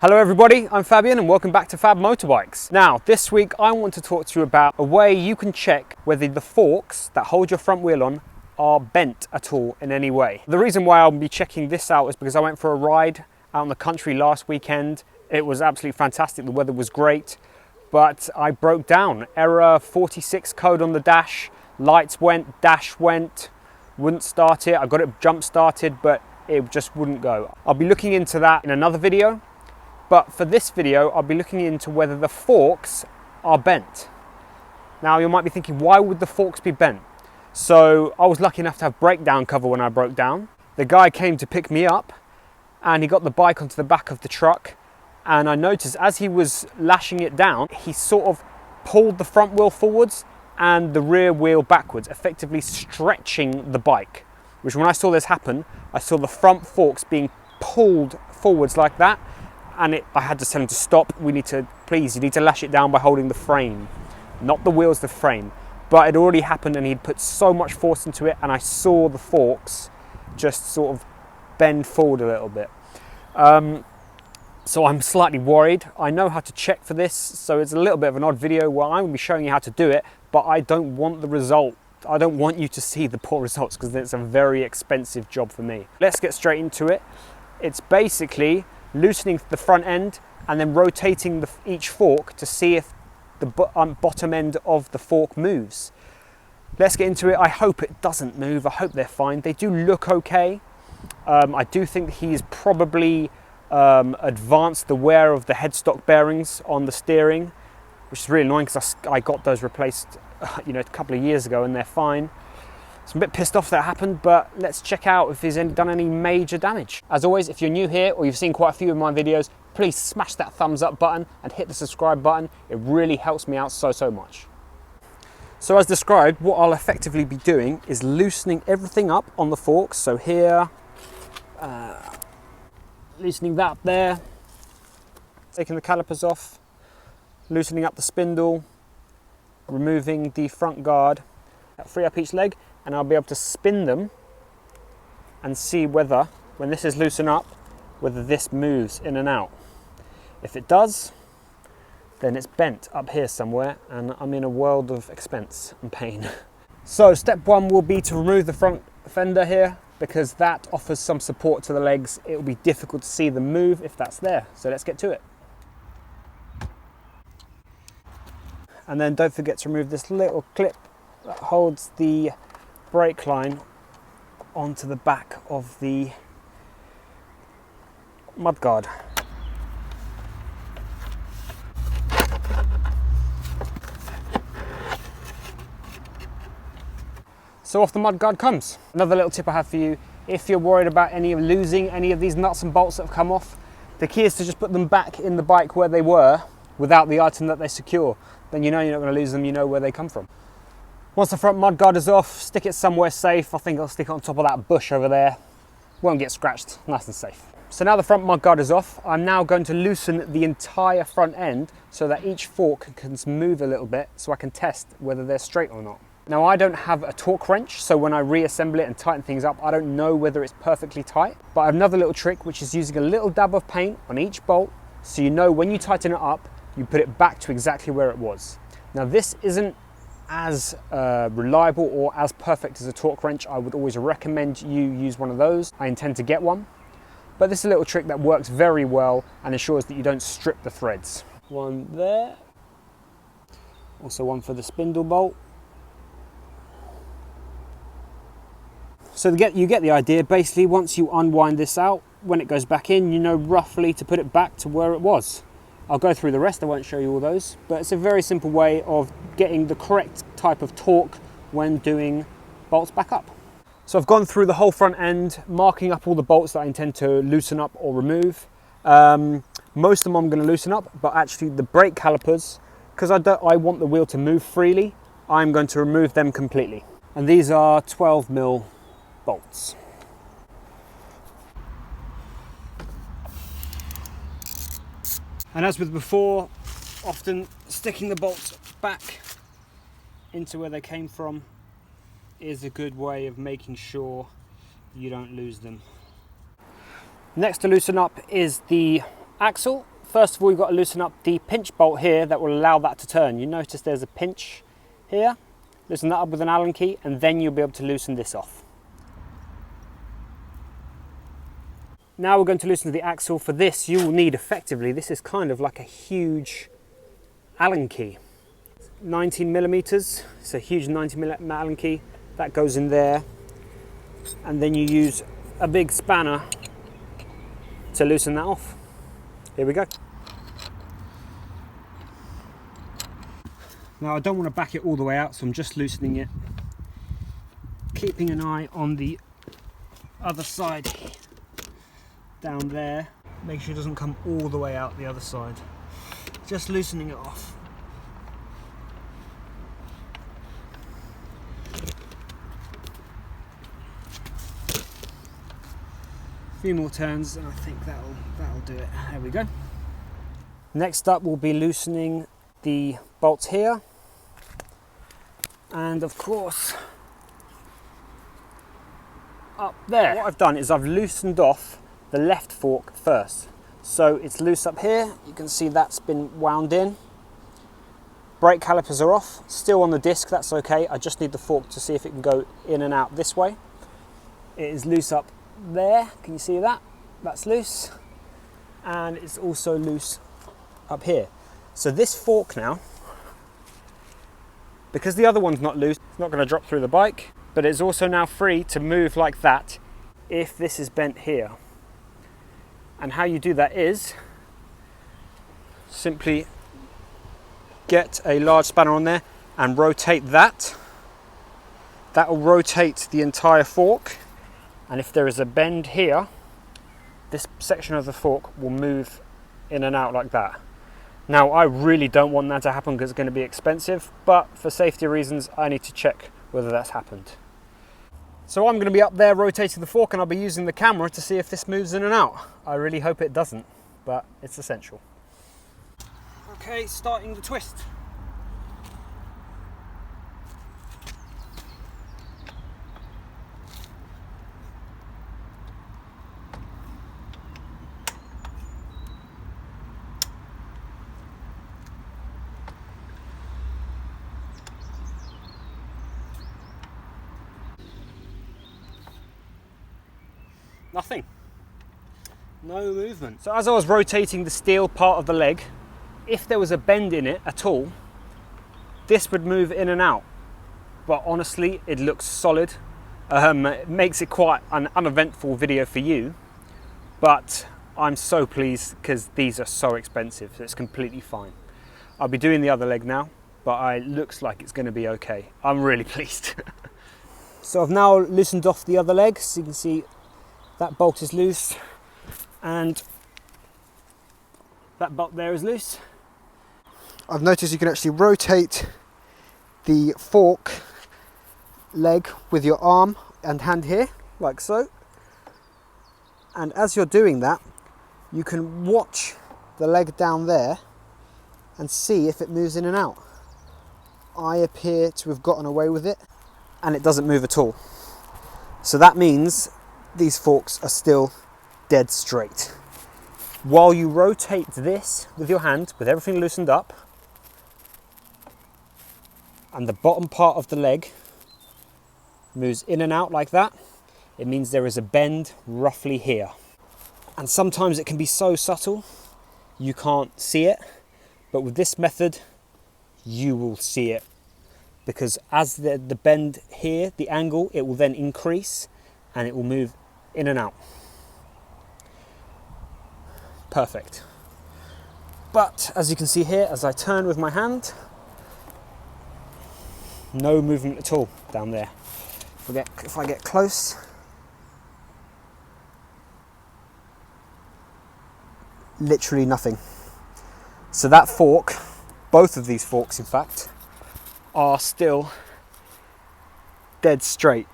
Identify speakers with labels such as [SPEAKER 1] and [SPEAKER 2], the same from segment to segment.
[SPEAKER 1] Hello everybody, I'm Fabien and welcome back to Fab Motorbikes. Now, this week I want to talk to you about a way you can check whether the forks that hold your front wheel on are bent at all in any way. The reason why I'll be checking this out is because I went for a ride out in the country last weekend. It was absolutely fantastic, the weather was great, but I broke down. Error 46 code on the dash, lights went, dash went, wouldn't start it. I got it jump started, but it just wouldn't go. I'll be looking into that in another video. But for this video, I'll be looking into whether the forks are bent. Now you might be thinking, why would the forks be bent? So I was lucky enough to have breakdown cover when I broke down. The guy came to pick me up and he got the bike onto the back of the truck. And I noticed as he was lashing it down, he sort of pulled the front wheel forwards and the rear wheel backwards, effectively stretching the bike. Which when I saw this happen, I saw the front forks being pulled forwards like that. And I had to tell him to stop. You need to lash it down by holding the frame, not the wheels, the frame. But it already happened and he'd put so much force into it and I saw the forks just sort of bend forward a little bit. So I'm slightly worried. I know how to check for this, so it's a little bit of an odd video where I'm gonna be showing you how to do it, but I don't want the result. I don't want you to see the poor results because it's a very expensive job for me. Let's get straight into it. It's basically loosening the front end and then rotating each fork to see if the bottom end of the fork moves. Let's get into it. I hope it doesn't move. I hope they're fine. They do look okay. I do think he's probably advanced the wear of the headstock bearings on the steering, which is really annoying because I got those replaced a couple of years ago and they're fine. So I'm a bit pissed off that happened, but let's check out if he's done any major damage. As always, if you're new here or you've seen quite a few of my videos, please smash that thumbs up button and hit the subscribe button. It really helps me out so much. So as described, what I'll effectively be doing is loosening everything up on the forks. So here, loosening that up there, taking the calipers off, loosening up the spindle, removing the front guard, free up each leg, and I'll be able to spin them and see whether, when this is loosened up, whether this moves in and out. If it does, then it's bent up here somewhere and I'm in a world of expense and pain. So step one will be to remove the front fender here because that offers some support to the legs. It will be difficult to see them move if that's there. So let's get to it. And then don't forget to remove this little clip that holds the brake line onto the back of the mudguard. So off the mudguard comes. Another little tip I have for you, if you're worried about losing any of these nuts and bolts that have come off, the key is to just put them back in the bike where they were without the item that they secure. Then you know you're not going to lose them, you know where they come from. Once the front mudguard is off, stick it somewhere safe. I think I'll stick it on top of that bush over there. Won't get scratched, nice and safe. So now the front mudguard is off, I'm now going to loosen the entire front end so that each fork can move a little bit so I can test whether they're straight or not. Now I don't have a torque wrench, so when I reassemble it and tighten things up, I don't know whether it's perfectly tight. But I have another little trick, which is using a little dab of paint on each bolt so you know when you tighten it up, you put it back to exactly where it was. Now this isn't as reliable or as perfect as a torque wrench. I would always recommend you use one of those. I intend to get one, but this is a little trick that works very well and ensures that you don't strip the threads. One there, also one for the spindle bolt. So you get the idea. Basically, once you unwind this out, when it goes back in, you know roughly to put it back to where it was. I'll go through the rest, I won't show you all those, but it's a very simple way of getting the correct type of torque when doing bolts back up. So I've gone through the whole front end, marking up all the bolts that I intend to loosen up or remove. Most of them I'm going to loosen up, but actually the brake calipers, because I want the wheel to move freely, I'm going to remove them completely. And these are 12mm bolts. And as with before, often sticking the bolts back into where they came from is a good way of making sure you don't lose them. Next to loosen up is the Axle, first of all you've got to loosen up the pinch bolt here that will allow that to turn. You notice there's a pinch here. Loosen that up with an Allen key and then you'll be able to loosen this off. Now we're going to loosen the axle. For this you will need effectively, this is kind of like a huge Allen key. 19mm, it's a huge 90mm Allen key. That goes in there and then you use a big spanner to loosen that off. Here we go. Now I don't want to back it all the way out, so I'm just loosening it, keeping an eye on the other side down there. Make sure it doesn't come all the way out the other side. Just loosening it off. A few more turns and I think that'll do it. There we go. Next up we'll be loosening the bolts here, and of course up there. What I've done is I've loosened off the left fork first, so it's loose up here. You can see that's been wound in. Brake calipers are off, still on the disc, that's okay. I just need the fork to see if it can go in and out this way. It is loose up there, can you see that? That's loose, and it's also loose up here. So this fork now, because the other one's not loose, it's not going to drop through the bike, but it's also now free to move like that if this is bent here. And how you do that is simply get a large spanner on there and rotate that. That will rotate the entire fork, and if there is a bend here, this section of the fork will move in and out like that. Now I really don't want that to happen because it's going to be expensive, but for safety reasons I need to check whether that's happened. So I'm going to be up there rotating the fork and I'll be using the camera to see if this moves in and out. I really hope it doesn't, but it's essential. Okay, starting the twist. Nothing. No movement. So as I was rotating the steel part of the leg, if there was a bend in it at all, this would move in and out. But honestly, it looks solid. It makes it quite an uneventful video for you, but I'm so pleased because these are so expensive, so it's completely fine. I'll be doing the other leg now, but it looks like it's going to be okay. I'm really pleased. So I've now loosened off the other leg, so you can see that bolt is loose and that bolt there is loose.
[SPEAKER 2] I've noticed you can actually rotate the fork leg with your arm and hand here, like so. And as you're doing that, you can watch the leg down there and see if it moves in and out. I appear to have gotten away with it and it doesn't move at all. So that means these forks are still dead straight. While you rotate this with your hand, with everything loosened up, and the bottom part of the leg moves in and out like that, it means there is a bend roughly here. And sometimes it can be so subtle you can't see it, but with this method you will see it, because as the bend here, the angle, it will then increase and it will move in and out. Perfect. But as you can see here, as I turn with my hand, no movement at all down there. If I get close, literally nothing. So that fork, both of these forks in fact, are still dead straight.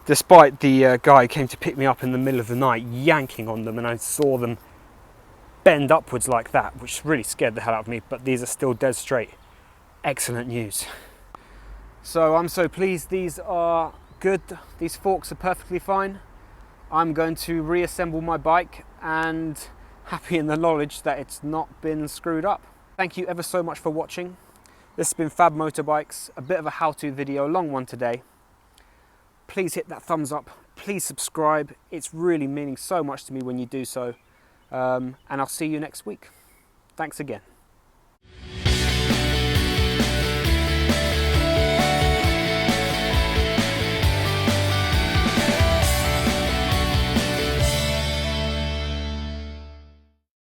[SPEAKER 2] Despite the guy came to pick me up in the middle of the night yanking on them, and I saw them bend upwards like that, which really scared the hell out of me, but these are still dead straight. Excellent news. So I'm so pleased these are good. These forks are perfectly fine. I'm going to reassemble my bike and
[SPEAKER 1] happy in the knowledge that it's not been screwed up. Thank you ever so much for watching. This has been Fab Motorbikes, a bit of a how-to video, long one today. Please hit that thumbs up, please subscribe. It's really meaning so much to me when you do so. And I'll see you next week. Thanks again.